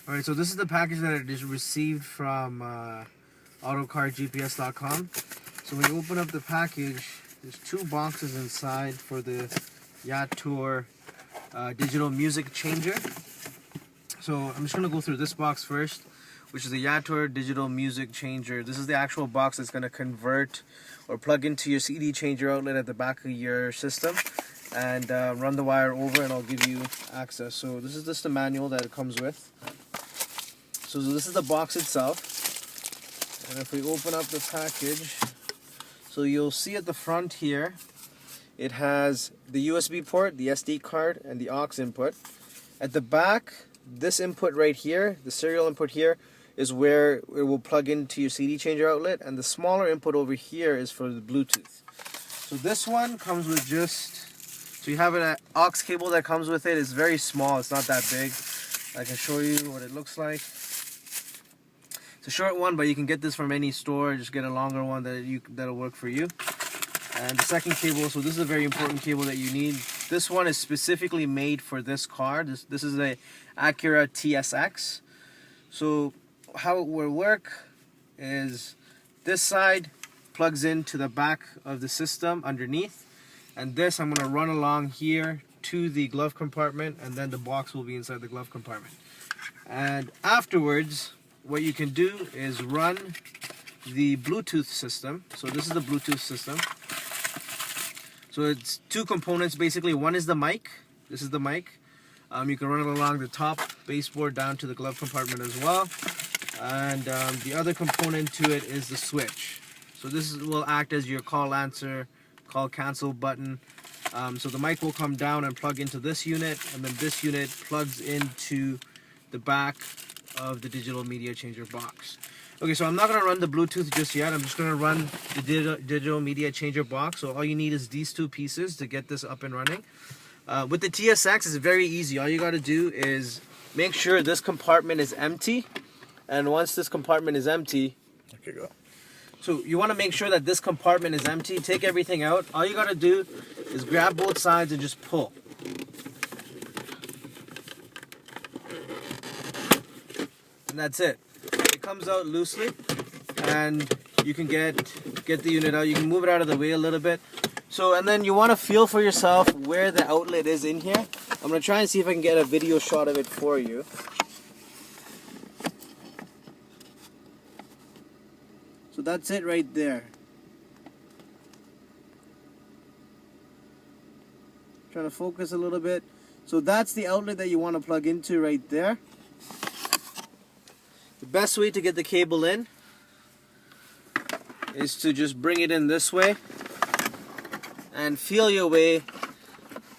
Alright, so this is the package that I just received from autocargps.com. So when you open up the package, there's 2 boxes inside for the Yatour digital music changer. So I'm just going to go through this box first, which is the Yatour digital music changer. This is the actual box that's going to convert or plug into your CD changer outlet at the back of your system and run the wire over, and I'll give you access. So this is just the manual that it comes with. So this is the box itself, and if we open up the package, so you'll see at the front here, it has the USB port, the SD card, and the aux input. At the back, this input right here, the serial input here, is where it will plug into your CD changer outlet, and the smaller input over here is for the Bluetooth. So this one comes with so you have an aux cable that comes with it. It's very small, it's not that big. I can show you what it looks like. It's a short one, but you can get this from any store. Just get a longer one that'll work for you. And the second cable, so this is a very important cable that you need. This one is specifically made for this car. This is a Acura TSX. So how it will work is this side plugs into the back of the system underneath, and this I'm going to run along here to the glove compartment, and then the box will be inside the glove compartment. And afterwards, what you can do is run the Bluetooth system. So this is the Bluetooth system. So it's 2 components basically. One is the mic. This is the mic. You can run it along the top baseboard down to the glove compartment as well. And the other component to it is the switch. So this will act as your call answer, call cancel button. So the mic will come down and plug into this unit, and then this unit plugs into the back of the digital media changer box. Okay, so I'm not going to run the Bluetooth just yet. I'm just going to run the digital media changer box. So all you need is these 2 pieces to get this up and running. With the TSX, it's very easy. All you got to do is make sure this compartment is empty. And once this compartment is empty, okay, go. So you want to make sure that this compartment is empty. Take everything out. All you got to do is grab both sides and just pull. And that's it. It comes out loosely, and you can get the unit out. You can move it out of the way a little bit. So, and then you want to feel for yourself where the outlet is in here. I'm going to try and see if I can get a video shot of it for you. So that's it right there. Trying to focus a little bit. So that's the outlet that you want to plug into right there. The best way to get the cable in is to just bring it in this way and feel your way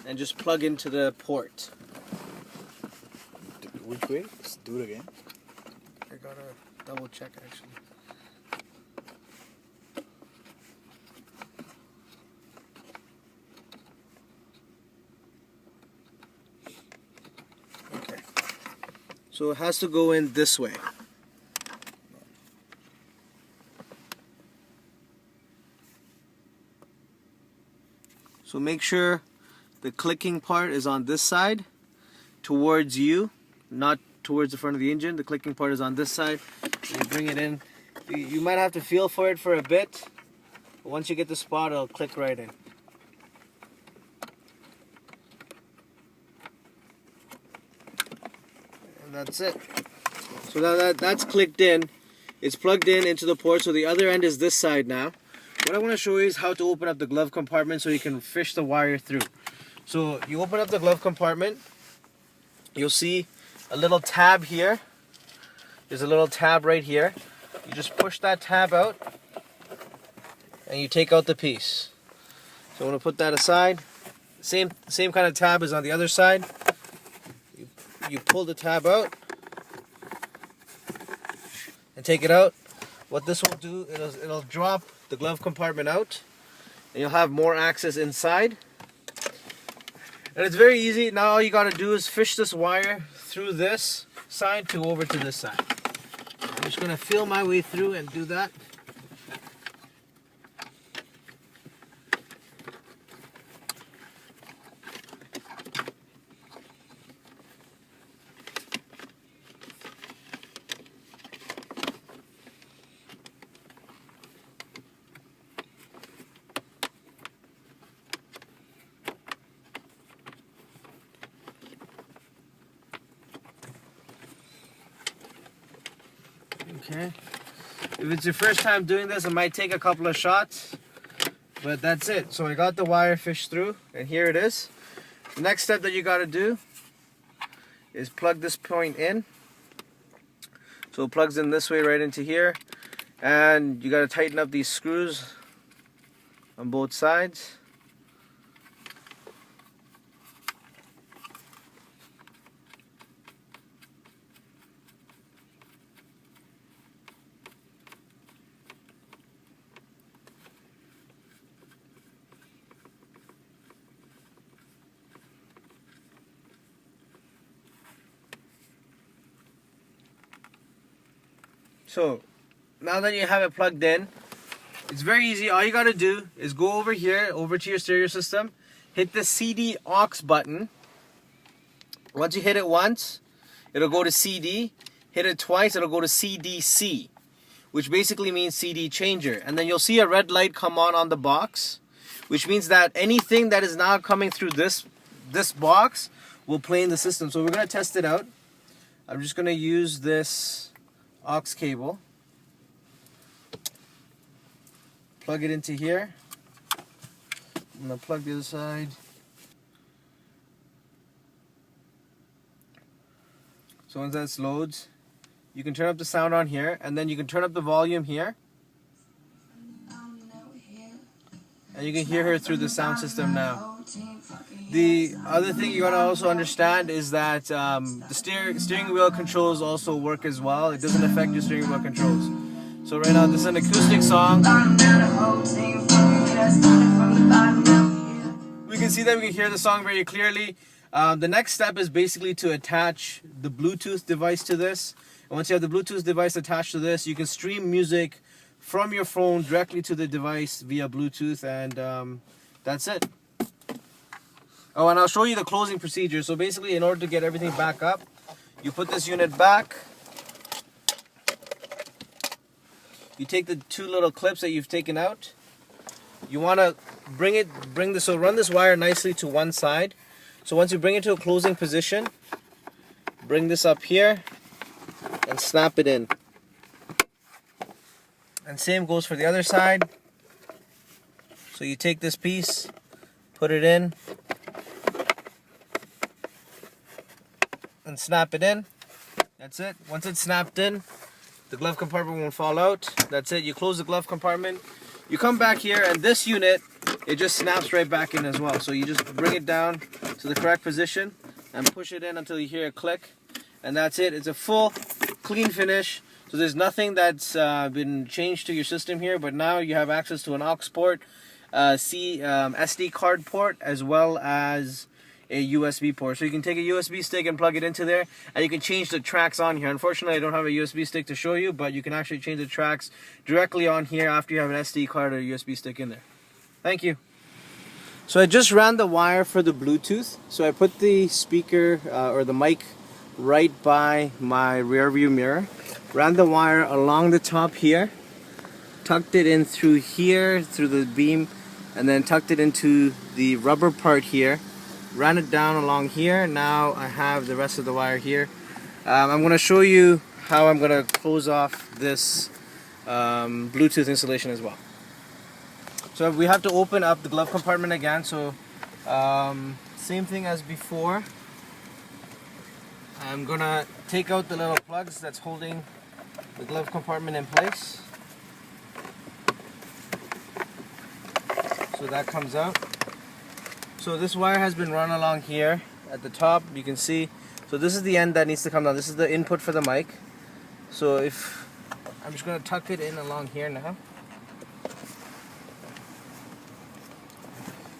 and just plug into the port. Which way? Let's do it again. I gotta double check actually. Okay. So it has to go in this way. So make sure the clicking part is on this side, towards you, not towards the front of the engine. The clicking part is on this side. You bring it in. You might have to feel for it for a bit, but once you get the spot, it'll click right in. And that's it. So now that's clicked in. It's plugged in into the port, so the other end is this side now. What I want to show you is how to open up the glove compartment so you can fish the wire through. So you open up the glove compartment, you'll see a little tab here. There's a little tab right here. You just push that tab out and you take out the piece. So I'm going to put that aside. Same kind of tab is on the other side. You pull the tab out and take it out. What this will do, it'll drop the glove compartment out, and you'll have more access inside. And it's very easy. Now all you got to do is fish this wire through this side to over to this side. I'm just going to feel my way through and do that. Okay. If it's your first time doing this, it might take a couple of shots, but that's it. So I got the wire fished through, and here it is. The next step that you got to do is plug this point in. So it plugs in this way right into here, and you got to tighten up these screws on both sides. So now that you have it plugged in, it's very easy. All you got to do is go over here, over to your stereo system, hit the CD aux button. Once you hit it once, it'll go to CD. Hit it twice, it'll go to CDC, which basically means CD changer. And then you'll see a red light come on the box, which means that anything that is now coming through this box will play in the system. So we're going to test it out. I'm just going to use this aux cable, plug it into here. I'm going to plug the other side. So once that loads, you can turn up the sound on here, and then you can turn up the volume here, and you can hear her through the sound system now. The other thing you gotta also understand is that the steering wheel controls also work as well. It doesn't affect your steering wheel controls. So right now this is an acoustic song. We can see that, we can hear the song very clearly. The next step is basically to attach the Bluetooth device to this. And once you have the Bluetooth device attached to this, you can stream music from your phone directly to the device via Bluetooth, and that's it. Oh, and I'll show you the closing procedure. So basically, in order to get everything back up, you put this unit back. You take the two little clips that you've taken out. You want to run this wire nicely to one side. So once you bring it to a closing position, bring this up here and snap it in. And same goes for the other side. So you take this piece, put it in, and snap it in. That's it. Once it's snapped in, the glove compartment won't fall out. That's it. You close the glove compartment. You come back here, and this unit, it just snaps right back in as well. So you just bring it down to the correct position and push it in until you hear a click, and that's it. It's a full clean finish. So there's nothing that's been changed to your system here, but now you have access to an aux port, SD card port, as well as a USB port. So you can take a USB stick and plug it into there, and you can change the tracks on here. Unfortunately, I don't have a USB stick to show you, but you can actually change the tracks directly on here after you have an SD card or a USB stick in there. Thank you. So I just ran the wire for the Bluetooth. So I put the speaker or the mic right by my rear view mirror, ran the wire along the top here, tucked it in through here, through the beam, and then tucked it into the rubber part here, ran it down along here. Now I have the rest of the wire here. I'm going to show you how I'm going to close off this Bluetooth installation as well. So we have to open up the glove compartment again. So same thing as before. I'm going to take out the little plugs that's holding the glove compartment in place. So that comes out. So this wire has been run along here at the top, you can see. So this is the end that needs to come down. This is the input for the mic. So if I'm just going to tuck it in along here now.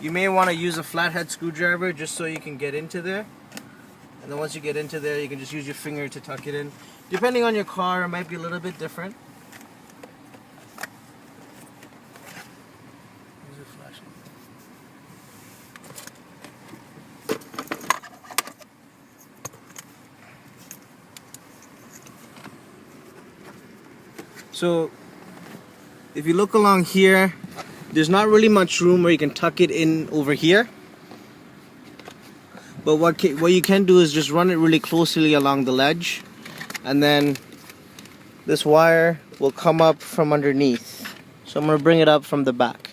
You may want to use a flathead screwdriver just so you can get into there. And then once you get into there, you can just use your finger to tuck it in. Depending on your car, it might be a little bit different. So if you look along here, there's not really much room where you can tuck it in over here. But what you can do is just run it really closely along the ledge, and then this wire will come up from underneath. So I'm going to bring it up from the back.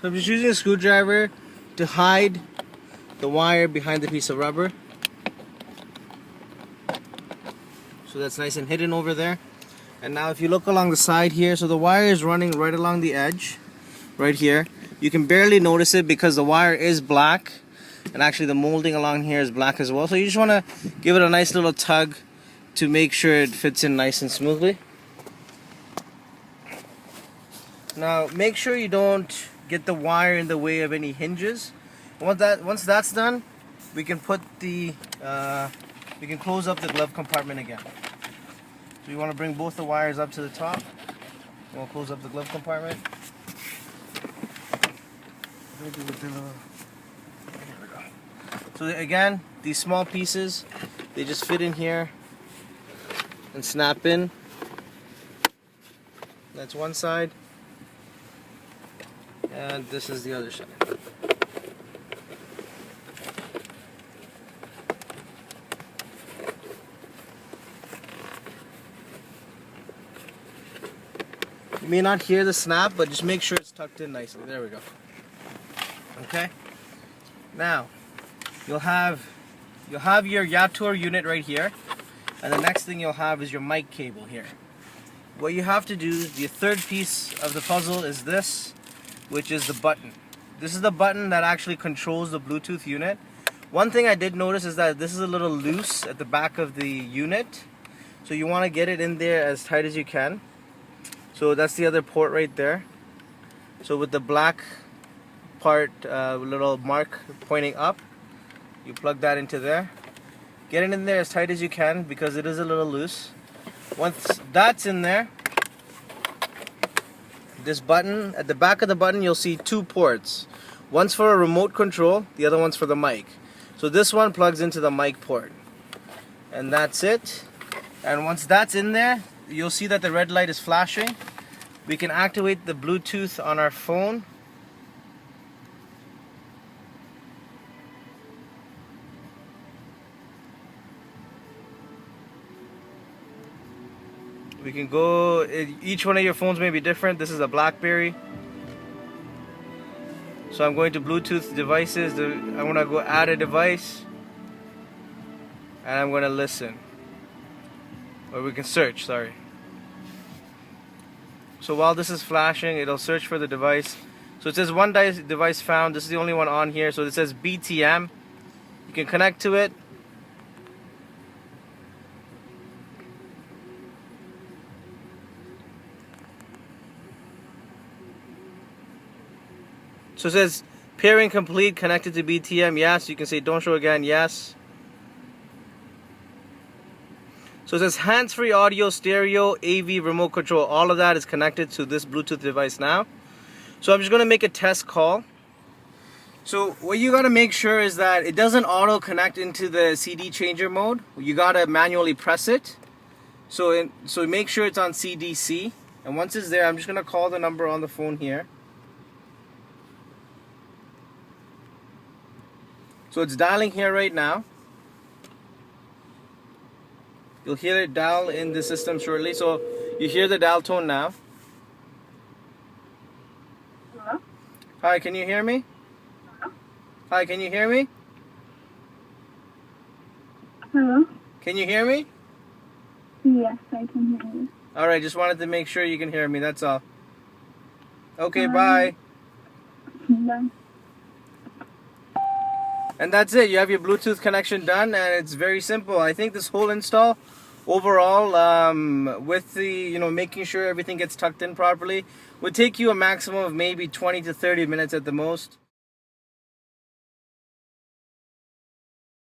So I'm just using a screwdriver to hide the wire behind the piece of rubber. So that's nice and hidden over there. And now if you look along the side here, so the wire is running right along the edge, right here. You can barely notice it because the wire is black, and actually the molding along here is black as well. So you just want to give it a nice little tug to make sure it fits in nice and smoothly. Now make sure you don't get the wire in the way of any hinges. Once that's done, we can put the we can close up the glove compartment again. So you want to bring both the wires up to the top. We'll close up the glove compartment. So again, these small pieces, they just fit in here and snap in. That's one side. And this is the other side. You may not hear the snap, but just make sure it's tucked in nicely. There we go. Okay. Now, you'll have your Yatour unit right here, and the next thing you'll have is your mic cable here. What you have to do, the third piece of the puzzle is this, which is the button. This is the button that actually controls the Bluetooth unit. One thing I did notice is that this is a little loose at the back of the unit, so you want to get it in there as tight as you can. So that's the other port right there. So with the black part, little mark pointing up, you plug that into there. Get it in there as tight as you can because it is a little loose. Once that's in there, this button, at the back of the button you'll see two ports. One's for a remote control, the other one's for the mic. So this one plugs into the mic port. And that's it. And once that's in there, you'll see that the red light is flashing. We can activate the Bluetooth on our phone. We can go, each one of your phones may be different. This is a BlackBerry. So I'm going to Bluetooth devices. I'm going to go add a device. And I'm going to listen. Or we can search, sorry. So while this is flashing, it'll search for the device. So it says one device found. This is the only one on here. So it says BTM. You can connect to it. So it says pairing complete, connected to BTM, yes. You can say don't show again, yes. So it says hands-free audio, stereo, AV, remote control. All of that is connected to this Bluetooth device now. So I'm just going to make a test call. So what you got to make sure is that it doesn't auto connect into the CD changer mode. You got to manually press it. So make sure it's on CDC. And once it's there, I'm just going to call the number on the phone here. So it's dialing here right now. You'll hear it dial in the system shortly. So you hear the dial tone now. Hello? Hi, can you hear me? Hello? Hi, can you hear me? Hello? Can you hear me? Yes, I can hear you. Alright, just wanted to make sure you can hear me, that's all. Okay, bye. Bye. And that's it. You have your Bluetooth connection done, and it's very simple. I think this whole install overall, with the, making sure everything gets tucked in properly, would take you a maximum of maybe 20 to 30 minutes at the most.